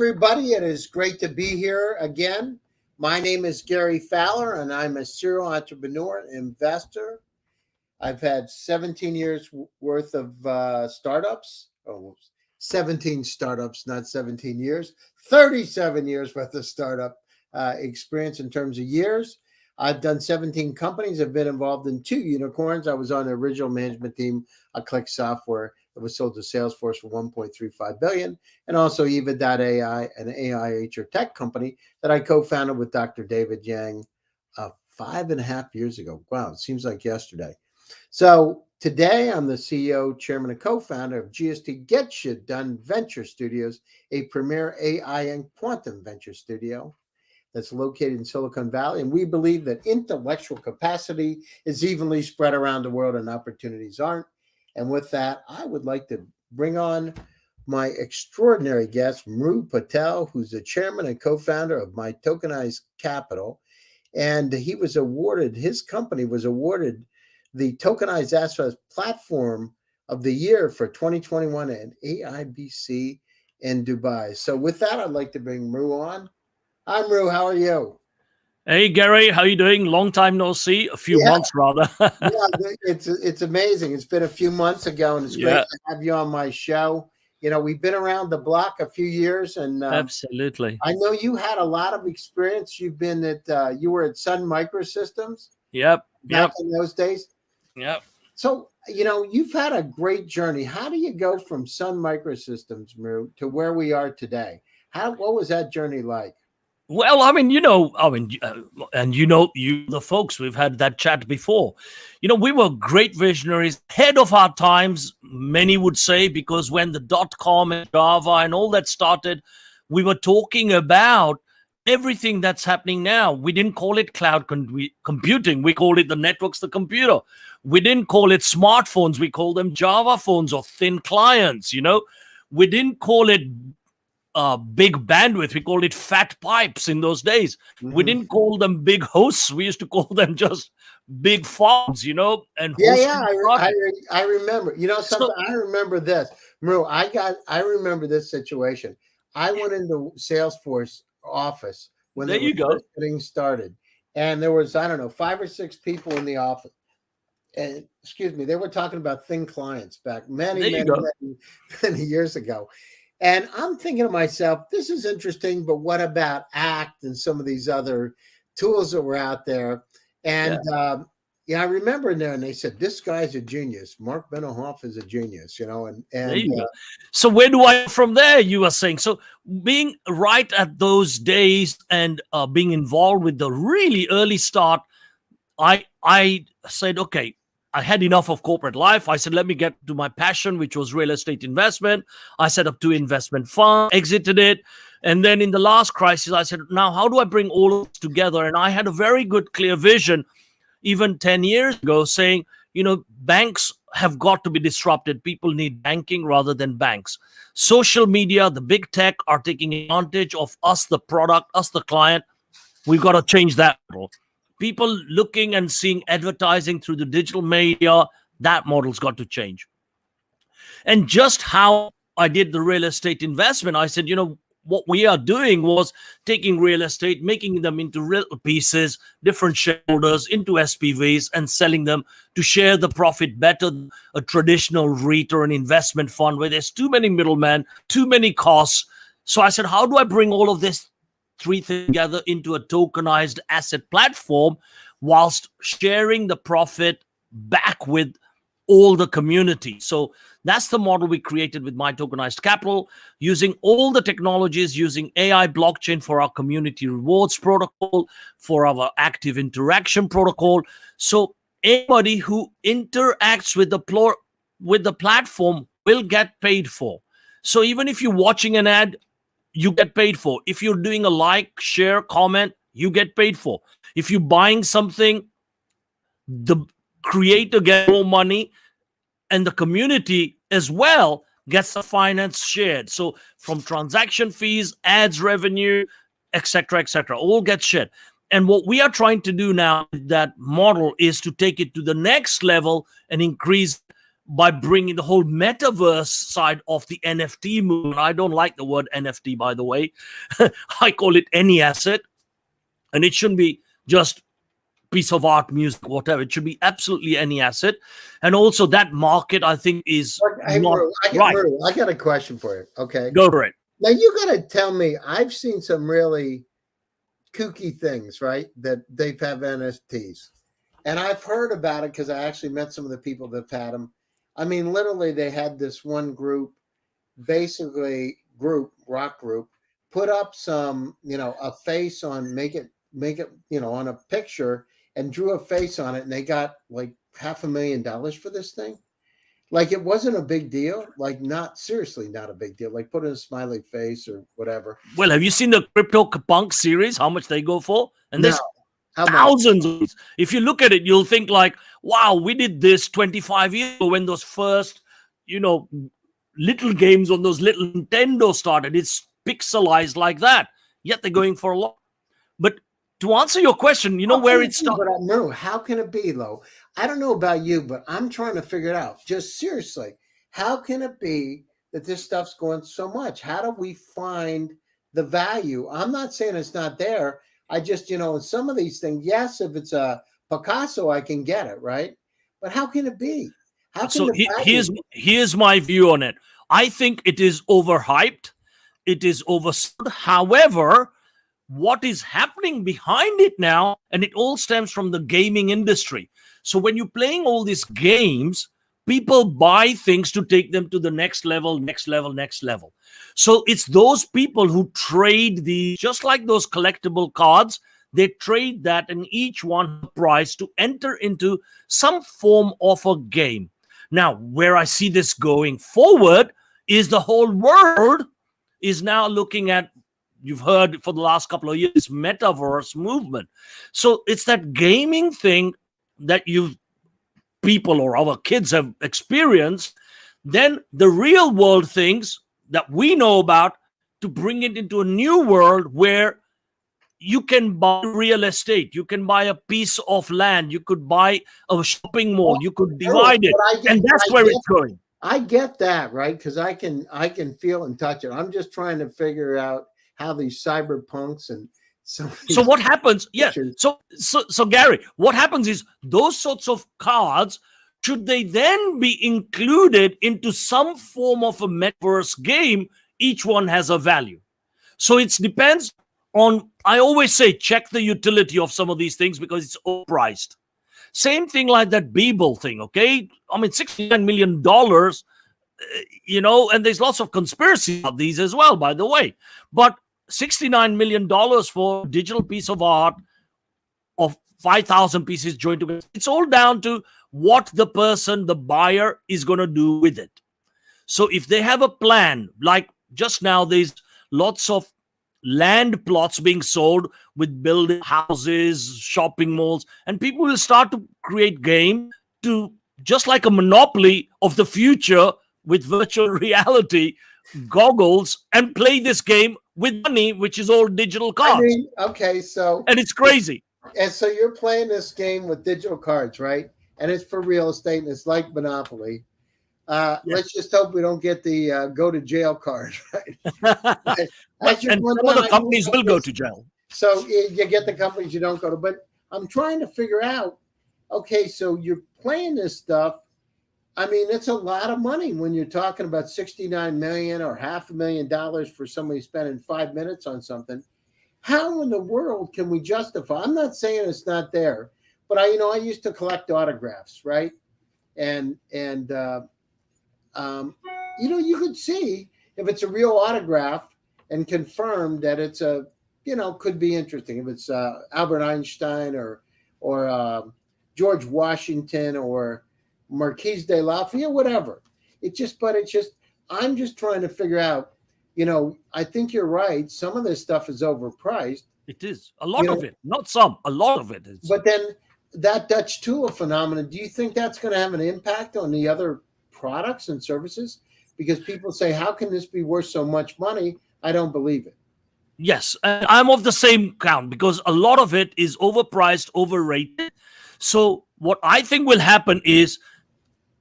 everybody. It is great to be here again. My name is Gary Fowler, and I'm a serial entrepreneur and investor. I've had 17 years worth of startups. 17 startups, not 17 years. 37 years worth of startup experience in terms of years. I've done 17 companies. I've been involved in 2 unicorns. I was on the original management team of Click Software. It was sold to Salesforce for $1.35 billion, and also Eva.ai, an AI HR tech company that I co-founded with Dr. David Yang 5.5 years ago. Wow, it seems like yesterday. So today I'm the CEO, chairman, and co-founder of GST Get Shit Done Venture Studios, a premier AI and quantum venture studio that's located in Silicon Valley. And we believe that intellectual capacity is evenly spread around the world and opportunities aren't. And with that, I would like to bring on my extraordinary guest, Mru Patel, who's the chairman and co-founder of My Tokenized Capital. And he was awarded, his company was awarded the Tokenized Assets Platform of the Year for 2021 at AIBC in Dubai. So with that, I'd like to bring Mru on. Hi, Mru. How are you? Hey, Gary. How you doing? Long time no see. A few months, rather. It's amazing. It's been a few months ago, and it's great to have you on my show. You know, we've been around the block a few years, and absolutely. I know you had a lot of experience. You've been at you were at Sun Microsystems. Back in those days. Yep. So, you know, you've had a great journey. How do you go from Sun Microsystems, Mru, to where we are today? What was that journey like? Well, and you, the folks, we've had that chat before. You know, we were great visionaries, ahead of our times, many would say, because when the .com and Java and all that started, we were talking about everything that's happening now. We didn't call it cloud computing. We called it the networks, the computer. We didn't call it smartphones. We called them Java phones or thin clients, you know. We didn't call it big bandwidth. We called it fat pipes in those days. Mm-hmm. We didn't call them big hosts. We used to call them just big farms, you know. And I remember. You know something? I remember this, Mru. I remember this situation. I went into Salesforce office when they were first getting started, and there was 5 or 6 people in the office. And excuse me, they were talking about thin clients back many years ago. And I'm thinking to myself, this is interesting, but what about ACT and some of these other tools that were out there? And I remember in there, and they said, this guy's a genius. Mark Benioff is a genius, you know. And there you go. So where do I from there? You were saying, so being right at those days and being involved with the really early start, I said, okay, I had enough of corporate life. I said, let me get to my passion, which was real estate investment. I set up 2 investment funds, exited it. And then in the last crisis, I said, now how do I bring all of this together? And I had a very good, clear vision, even 10 years ago, saying, you know, banks have got to be disrupted. People need banking rather than banks. Social media, the big tech are taking advantage of us, the product, us, the client. We've got to change that model. People looking and seeing advertising through the digital media, that model's got to change. And just how I did the real estate investment, I said, you know, what we are doing was taking real estate, making them into real pieces, different shareholders, into SPVs, and selling them to share the profit better than a traditional REIT or an investment fund where there's too many middlemen, too many costs. So I said, how do I bring all of this 3 things together into a tokenized asset platform whilst sharing the profit back with all the community? So that's the model we created with My Tokenized Capital, using all the technologies, using AI blockchain for our community rewards protocol, for our active interaction protocol. So anybody who interacts with the platform will get paid for. So even if you're watching an ad, you get paid for. If you're doing a like, share, comment, you get paid for. If you're buying something, the creator gets more money and the community as well gets the finance shared. So from transaction fees, ads revenue, etc., all gets shared. And what we are trying to do now with that model is to take it to the next level and increase by bringing the whole metaverse side of the NFT movement. I don't like the word NFT, by the way. I call it any asset, and it shouldn't be just piece of art, music, whatever. It should be absolutely any asset. And also that market, I think, is Hey, not right. Mru, I got a question for you. Okay. Go for it. Now you got to tell me, I've seen some really kooky things, right? That they've had NFTs. And I've heard about it because I actually met some of the people that have had them. I mean, literally they had this one group, rock group, put up some, a face on, make it, on a picture, and drew a face on it, and they got like $500,000 for this thing. Like, it wasn't a big deal. Like, seriously not a big deal. Like, put in a smiley face or whatever. Well, have you seen the CryptoPunk series? How much they go for? And there's thousands of these. If you look at it, you'll think like, wow, we did this 25 years ago when those first, little games on those little Nintendo started. It's pixelized like that. Yet they're going for a lot. But to answer your question, where it started. But no, how can it be, though? I don't know about you, but I'm trying to figure it out. Just seriously, how can it be that this stuff's going so much? How do we find the value? I'm not saying it's not there. I just, some of these things, yes, if it's a Picasso, I can get it, right? But how can it be? How can here's my view on it. I think it is overhyped. It is oversold. However, what is happening behind it now, and it all stems from the gaming industry. So when you're playing all these games, people buy things to take them to the next level. So it's those people who trade these, just like those collectible cards, they trade that, and each one has a price to enter into some form of a game. Now, where I see this going forward is the whole world is now looking at, you've heard for the last couple of years, Metaverse movement. So it's that gaming thing that people or our kids have experienced, then the real world things that we know about, to bring it into a new world where you can buy real estate, you can buy a piece of land, you could buy a shopping mall, you could divide it, and that's where it's going. I get that, right? Because I can feel and touch it. I'm just trying to figure out how these cyberpunks and so what happens? Yeah. So Gary, what happens is those sorts of cards, should they then be included into some form of a metaverse game, each one has a value. So it depends on, I always say, check the utility of some of these things because it's overpriced. Same thing like that Beeble thing, okay? I mean, $69 million, and there's lots of conspiracy about these as well, by the way. But $69 million for a digital piece of art of 5,000 pieces joined together. It's all down to what the buyer is going to do with it. So if they have a plan, like just now, there's lots of land plots being sold with building houses, shopping malls, and people will start to create game to, just like a monopoly of the future with virtual reality goggles, and play this game with money, which is all digital cards. And it's crazy. And so you're playing this game with digital cards, right? And it's for real estate, and it's like Monopoly. Yes. Let's just hope we don't get the go to jail card, right? And some of the companies will go to jail. So you get the companies you don't go to. But I'm trying to figure out, okay, so you're playing this stuff. I mean, it's a lot of money when you're talking about $69 million or $500,000 for somebody spending 5 minutes on something. How in the world can we justify? I'm not saying it's not there, but I used to collect autographs, right? And you could see if it's a real autograph and confirm that it's could be interesting. If it's Albert Einstein or George Washington or Marquise de Lafayette, whatever. I'm just trying to figure out, I think you're right. Some of this stuff is overpriced. It is. A lot of it. Not some. A lot of it is. But then that Dutch tulip phenomenon, do you think that's going to have an impact on the other products and services? Because people say, how can this be worth so much money? I don't believe it. Yes. I'm of the same count because a lot of it is overpriced, overrated. So what I think will happen is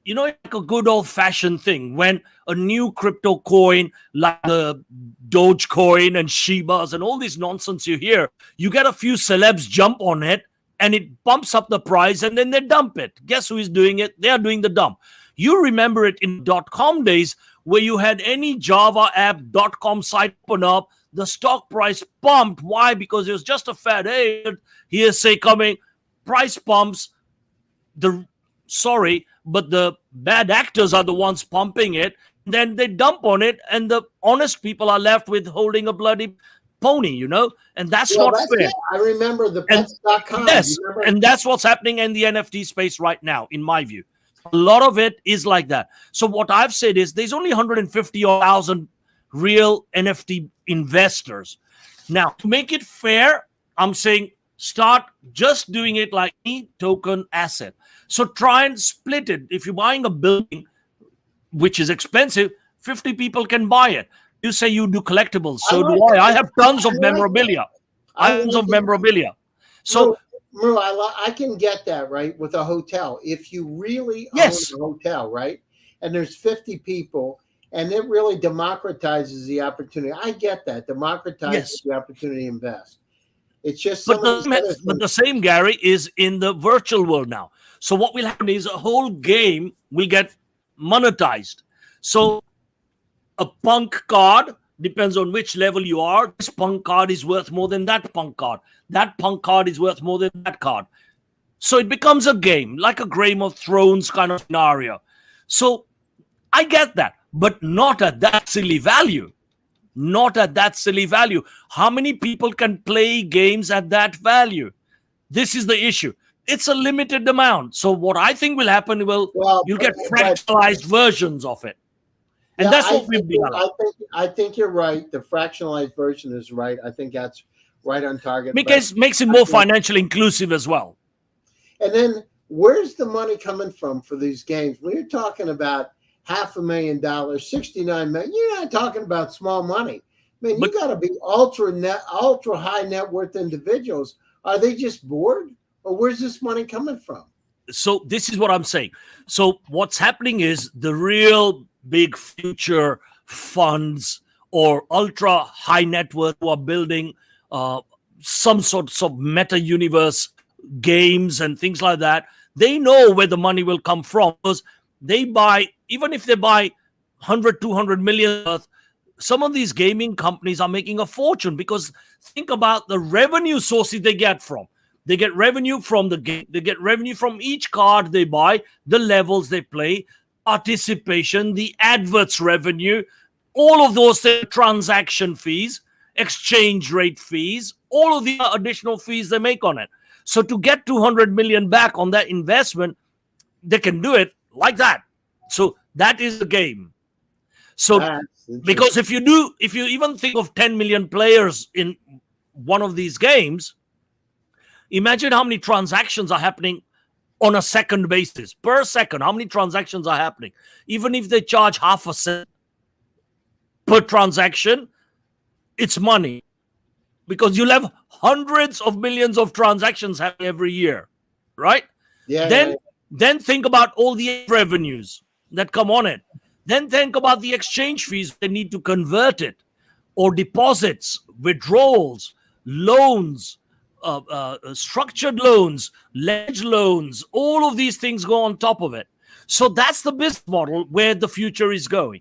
like a good old fashioned thing when a new crypto coin like the Dogecoin and Shibas and all this nonsense you hear, you get a few celebs jump on it and it bumps up the price and then they dump it. Guess who is doing it? They are doing the dump. You remember it in .com days where you had any Java app .com site open up, the stock price pumped. Why? Because it was just a fad. Hey, hearsay coming, price pumps. But the bad actors are the ones pumping it. Then they dump on it, and the honest people are left with holding a bloody pony, and that's not fair. It. I remember the pets.com. Yes, and that's what's happening in the NFT space right now, in my view. A lot of it is like that. So what I've said is there's only 150,000 real NFT investors. Now, to make it fair, I'm saying start just doing it like any token asset. So try and split it. If you're buying a building, which is expensive, 50 people can buy it. You say you do collectibles. So do I. I have tons of memorabilia. So Mru, I can get that, right, with a hotel. If you really own a hotel, right, and there's 50 people, and it really democratizes the opportunity. I get that. Democratizes the opportunity to invest. It's just but the same, Gary, is in the virtual world now. So what will happen is a whole game will get monetized. So a punk card, depends on which level you are. This punk card is worth more than that punk card. That punk card is worth more than that card. So it becomes a game, like a Game of Thrones kind of scenario. So I get that, but not at that silly value. Not at that silly value. How many people can play games at that value? This is the issue. It's a limited amount. So what I think will happen, you'll get fractionalized versions of it. And that's what we've been. I think you're right. The fractionalized version is right. I think that's right on target. Because makes it more financially inclusive as well. And then where's the money coming from for these games? When you're talking about $500,000, 69 million, you're not talking about small money. Man, you got to be ultra high net worth individuals. Are they just bored? Or where's this money coming from? So this is what I'm saying. So what's happening is the real big future funds or ultra high net worth who are building some sorts of meta universe games and things like that, they know where the money will come from because they buy, even if they buy 100, 200 million worth, some of these gaming companies are making a fortune because think about the revenue sources they get from. They get revenue from the game. They get revenue from each card they buy, the levels they play, participation, the adverts revenue, all of those transaction fees, exchange rate fees, all of the additional fees they make on it. So to get 200 million back on that investment, they can do it like that. So that is the game. So because if you even think of 10 million players in one of these games, imagine how many transactions are happening on a second basis. Per second, how many transactions are happening? Even if they charge half a cent per transaction, it's money. Because you'll have hundreds of millions of transactions happening every year, right? Then think about all the revenues that come on it. Then think about the exchange fees they need to convert it, or deposits, withdrawals, loans, structured loans, ledge loans, all of these things go on top of it. So that's the business model where the future is going.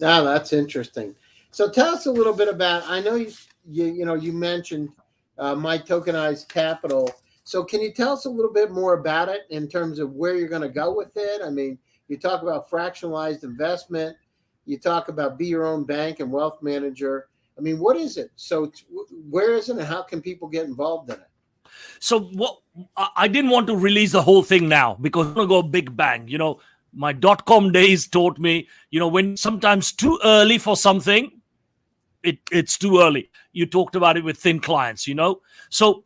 Ah, that's interesting. So tell us a little bit about, I know you mentioned My Tokenized Capital. So can you tell us a little bit more about it in terms of where you're going to go with it? I mean, you talk about fractionalized investment. You talk about be your own bank and wealth manager. I mean, what is it? So where is it and how can people get involved in it? So what I didn't want to release the whole thing now because I'm going to go big bang. My .com days taught me, when sometimes too early for something, it's too early. You talked about it with thin clients, So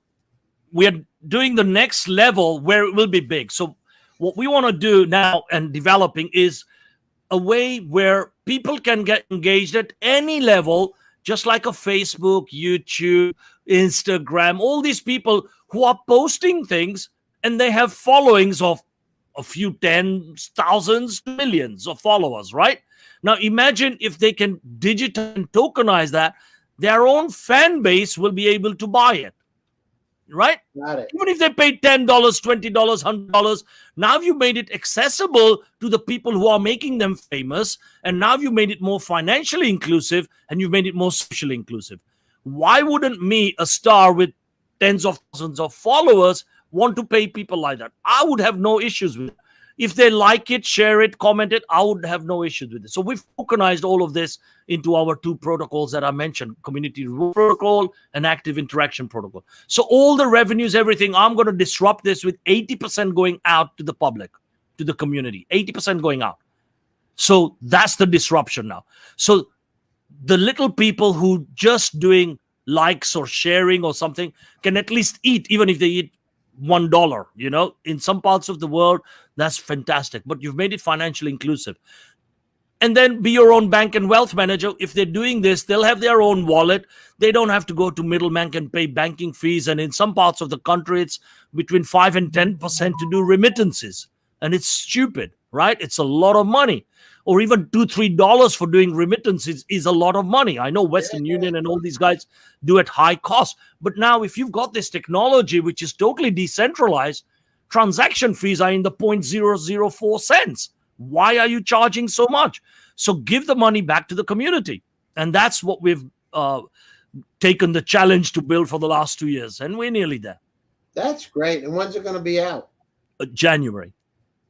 we're doing the next level where it will be big. So what we want to do now and developing is a way where people can get engaged at any level, just like a Facebook, YouTube, Instagram, all these people who are posting things and they have followings of a few tens, thousands, millions of followers, right? Now imagine if they can digitize and tokenize that, their own fan base will be able to buy it, right? Got it. Even if they paid $10, $20, $100, now you made it accessible to the people who are making them famous, and now you made it more financially inclusive, and you've made it more socially inclusive. Why wouldn't me, a star with tens of thousands of followers, want to pay people like that? I would have no issues with it. If they like it, share it, comment it, I would have no issues with it. So we've tokenized all of this into our two protocols that I mentioned, Community Reward Protocol and Active Interaction Protocol. So all the revenues, everything, I'm going to disrupt this with 80% going out to the public, to the community, 80% going out. So that's the disruption now. So the little people who just doing likes or sharing or something can at least eat, even if they eat $1, in some parts of the world, that's fantastic. But you've made it financially inclusive. And then be your own bank and wealth manager. If they're doing this, they'll have their own wallet. They don't have to go to middlemen and pay banking fees. And in some parts of the country, it's between 5 and 10% to do remittances. And it's stupid, right? It's a lot of money. Or even $2, $3 for doing remittances is a lot of money. I know Western Union and all these guys do at high cost. But now if you've got this technology, which is totally decentralized, transaction fees are in the 0.004 cents. Why are you charging so much? So give the money back to the community. And that's what we've taken the challenge to build for the last 2 years. And we're nearly there. That's great. And when's it going to be out? January.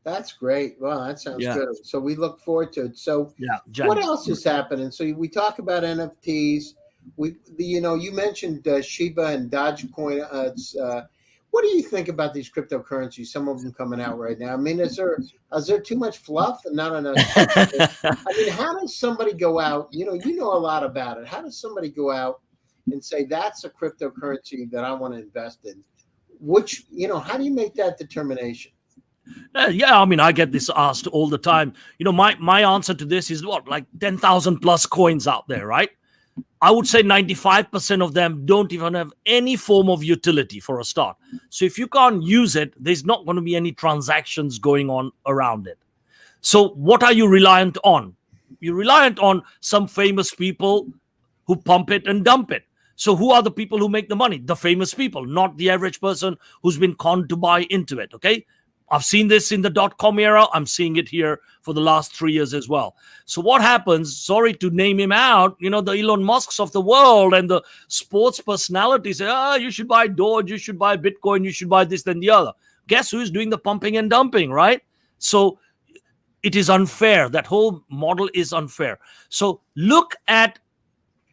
That's great. Wow, that sounds good. So we look forward to it. So January. What else is happening? So we talk about NFTs. You mentioned Shiba and Dogecoin. What do you think about these cryptocurrencies? Some of them coming out right now. I mean, is there too much fluff? Not enough. I mean, how does somebody go out? You know a lot about it. How does somebody go out and say that's a cryptocurrency that I want to invest in? Which, how do you make that determination? I mean, I get this asked all the time. My answer to this is like 10,000 plus coins out there, right? I would say 95% of them don't even have any form of utility for a start. So if you can't use it, there's not going to be any transactions going on around it. So what are you reliant on? You're reliant on some famous people who pump it and dump it. So who are the people who make the money? The famous people, not the average person who's been conned to buy into it, okay? I've seen this in the .com era. I'm seeing it here for the last 3 years as well. So what happens, sorry to name him out, the Elon Musks of the world and the sports personalities say, you should buy Doge, you should buy Bitcoin, you should buy this, then the other. Guess who's doing the pumping and dumping, right? So it is unfair. That whole model is unfair. So look at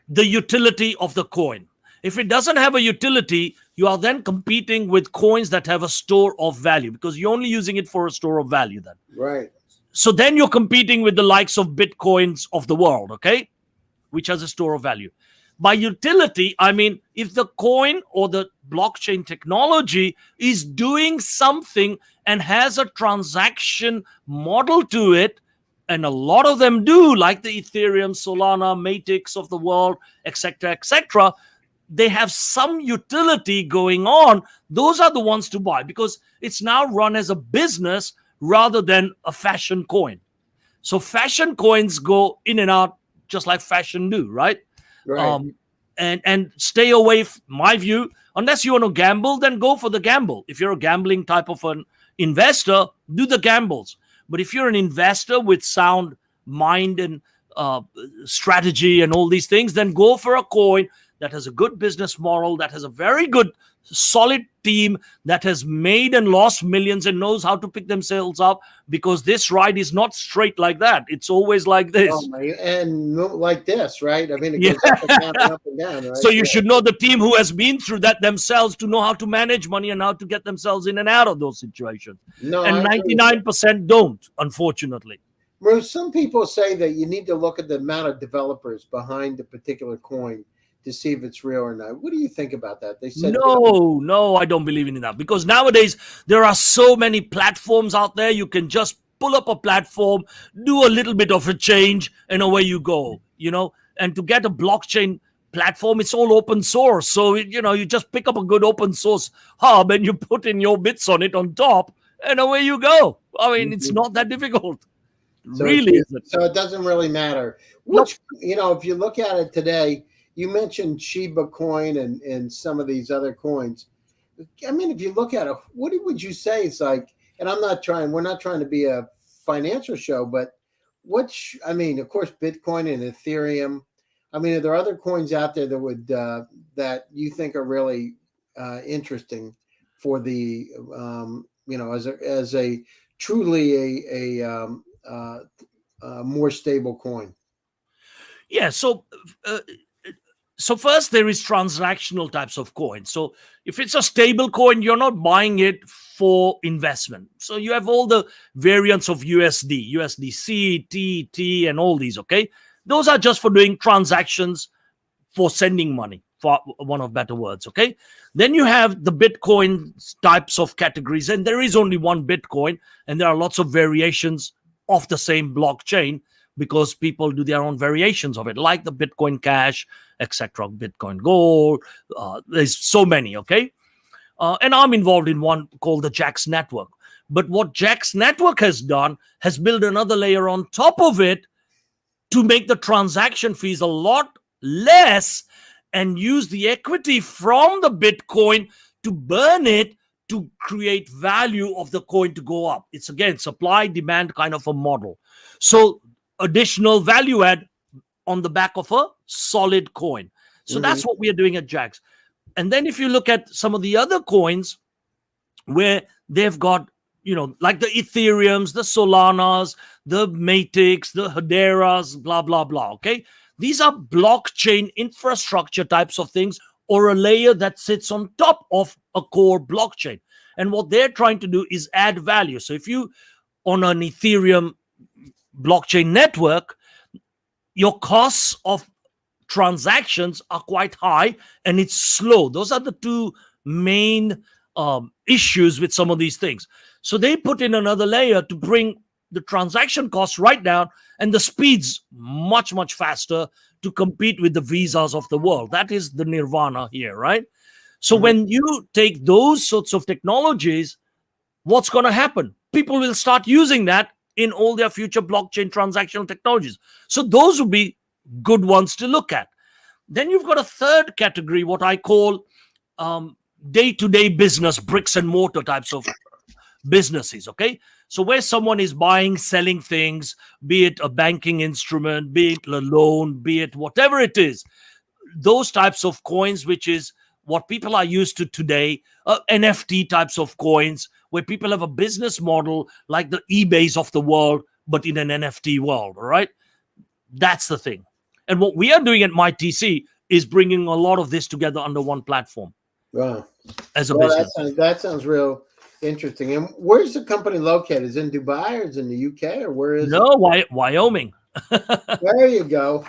the utility of the coin. If it doesn't have a utility, you are then competing with coins that have a store of value because you're only using it for a store of value then. Right. So then you're competing with the likes of Bitcoins of the world, okay? Which has a store of value. By utility, I mean, if the coin or the blockchain technology is doing something and has a transaction model to it, and a lot of them do, like the Ethereum, Solana, Matrix of the world, etc., they have some utility going on. Those are the ones to buy because it's now run as a business rather than a fashion coin. So fashion coins go in and out just like fashion do, right? Right. And stay away, my view, unless you want to gamble, then go for the gamble. If you're a gambling type of an investor, do the gambles. But if you're an investor with sound mind and strategy and all these things, then go for a coin that has a good business model, that has a very good, solid team, that has made and lost millions and knows how to pick themselves up because this ride is not straight like that. It's always like this. And like this, right? I mean, it goes up and down and up and down, right? So you should know the team who has been through that themselves to know how to manage money and how to get themselves in and out of those situations. No, and 99% don't, unfortunately. Mru, some people say that you need to look at the amount of developers behind the particular coin to see if it's real or not. What do you think about that? They said no, I don't believe in that because nowadays there are so many platforms out there. You can just pull up a platform, do a little bit of a change, and away you go. And to get a blockchain platform, it's all open source. So you just pick up a good open source hub and you put in your bits on it on top, and away you go. I mean, it's Mhm. not that difficult. So Really isn't. so it doesn't really matter Nope. which, if you look at it today, you mentioned Shiba coin and some of these other coins. I mean, if you look at it, what would you say it's like? And we're not trying to be a financial show, but I mean, of course, Bitcoin and Ethereum. I mean, are there other coins out there that that you think are really interesting for the, as a truly a more stable coin? Yeah. Uh, so first there is transactional types of coins. So if it's a stable coin, you're not buying it for investment. So you have all the variants of USD, USDC, TT, and all these. Okay, those are just for doing transactions, for sending money, for one of better words. Okay, then you have the Bitcoin types of categories, and there is only one Bitcoin, and there are lots of variations of the same blockchain, because people do their own variations of it, like the Bitcoin Cash, etc., Bitcoin Gold. There's so many. Okay, and I'm involved in one called the Jax Network. But what Jax Network has done has built another layer on top of it to make the transaction fees a lot less, and use the equity from the Bitcoin to burn it to create value of the coin to go up. It's again supply demand kind of a model. So additional value add on the back of a solid coin. So Hmm. that's what we are doing at Jax. And then if you look at some of the other coins where they've got, like the Ethereums, the Solanas, the Matics, the Hederas, blah, blah, blah. Okay. These are blockchain infrastructure types of things, or a layer that sits on top of a core blockchain. And what they're trying to do is add value. So if you, on an Ethereum blockchain network, your costs of transactions are quite high and it's slow. Those are the two main issues with some of these things. So they put in another layer to bring the transaction costs right down and the speeds much, much faster to compete with the Visas of the world. That is the nirvana here, right? So Hmm. when you take those sorts of technologies, what's going to happen? People will start using that in all their future blockchain transactional technologies. So those would be good ones to look at. Then you've got a third category, what I call day-to-day business, bricks and mortar types of businesses. Okay, so where someone is buying, selling things, be it a banking instrument, be it a loan, be it whatever it is, those types of coins, which is what people are used to today, NFT types of coins, where people have a business model like the eBays of the world, but in an NFT world. All right, that's the thing. And what we are doing at MyTC is bringing a lot of this together under one platform Wow. as a Well, business. that sounds real interesting. And where's the company located? Is it in Dubai or is it in the UK or where is it? No, Wyoming. There you go.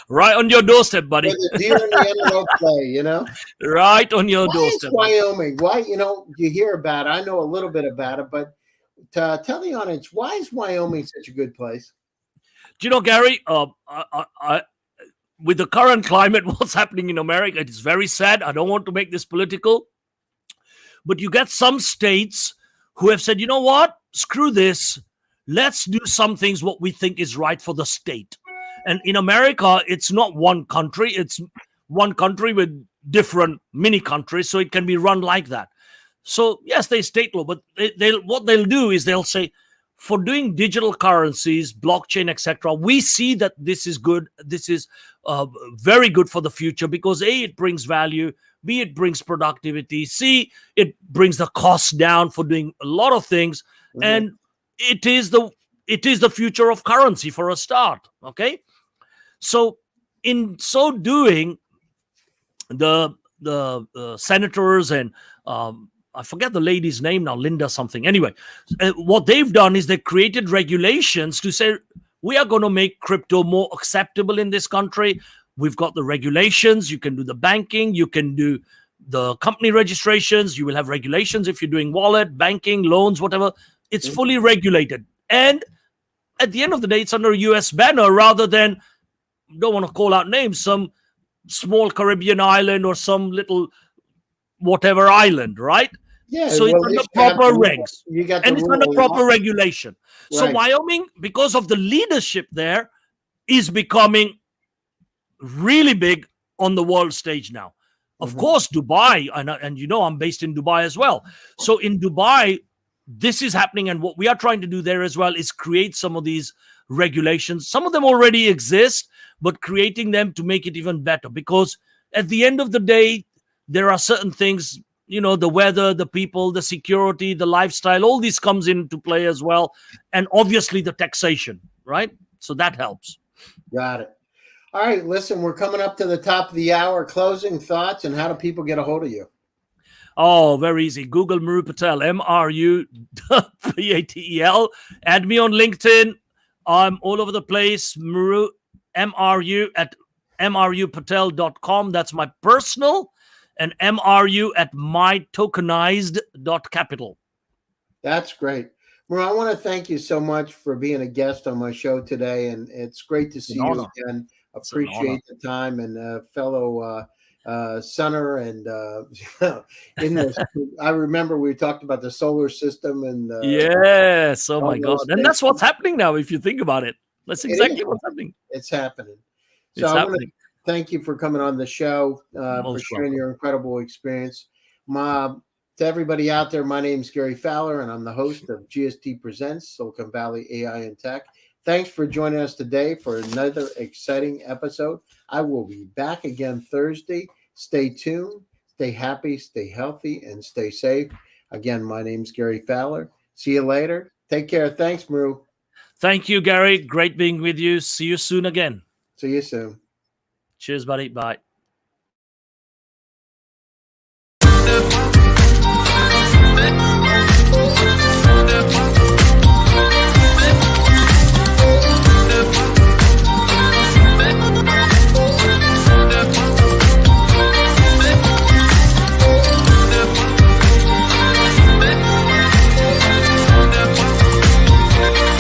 Right on your doorstep, Where buddy. the deer and the antelope play. Right on your Why is doorstep. Wyoming? Why, you hear about it. I know a little bit about it, but tell the audience, why is Wyoming such a good place? Do you know, Gary, with the current climate, what's happening in America, it's very sad. I don't want to make this political, but you get some states who have said, you know what, screw this. Let's do some things what we think is right for the state. And in America, it's not one country. It's one country with different mini countries. So it can be run like that. So yes, they state law, but what they'll do is they'll say, for doing digital currencies, blockchain, etc., we see that this is good. This is very good for the future because A, it brings value. B, it brings productivity. C, it brings the costs down for doing a lot of things. Mhm. And it is the future of currency for a start. Okay, so in so doing, the senators and I forget the lady's name now, Linda something. Anyway, what they've done is they created regulations to say we are going to make crypto more acceptable in this country. We've got the regulations. You can do the banking. You can do the company registrations. You will have regulations if you're doing wallet, banking, loans, whatever. It's fully regulated. And at the end of the day, it's under a US banner rather than, don't want to call out names, some small Caribbean island or some little whatever island, right? Yeah, So it's well, at under least you have proper the rule. regs, You got the and it's rule under of proper law. regulation. So Right. Wyoming, because of the leadership there, is becoming really big on the world stage now. Of Mhm. course, Dubai, and you know, I'm based in Dubai as well. So in Dubai, this is happening, and what we are trying to do there as well is create some of these regulations. Some of them already exist, but creating them to make it even better. Because at the end of the day, there are certain things, you know, the weather, the people, the security, the lifestyle, all this comes into play as well, and obviously the taxation, right? So that helps. Got it. All right, listen, we're coming up to the top of the hour. Closing thoughts, and how do people get a hold of you? Oh, very easy. Google Mru Patel, MRU Patel. Add me on LinkedIn. I'm all over the place. Mru, MRU at mrupatel.com. That's my personal. And MRU at mytokenized.capital. That's great. Mru, I want to thank you so much for being a guest on my show today, and it's great to It's an see you honor. again. It's an honor. Appreciate the time, and fellow Sunner, and in this, I remember we talked about the solar system and Yes. Oh, my all God. those And things. that's what's happening now, if you think about it. That's It is. exactly what's happening. It's happening. So It's I want to happening. thank you for coming on the show, for Most sharing welcome. your incredible experience. To everybody out there, my name is Gary Fowler, and I'm the host of GST Presents Silicon Valley AI and Tech. Thanks for joining us today for another exciting episode. I will be back again Thursday. Stay tuned, stay happy, stay healthy, and stay safe. Again, my name is Gary Fowler. See you later. Take care. Thanks, Mru. Thank you, Gary. Great being with you. See you soon again. See you soon. Cheers, buddy. Bye.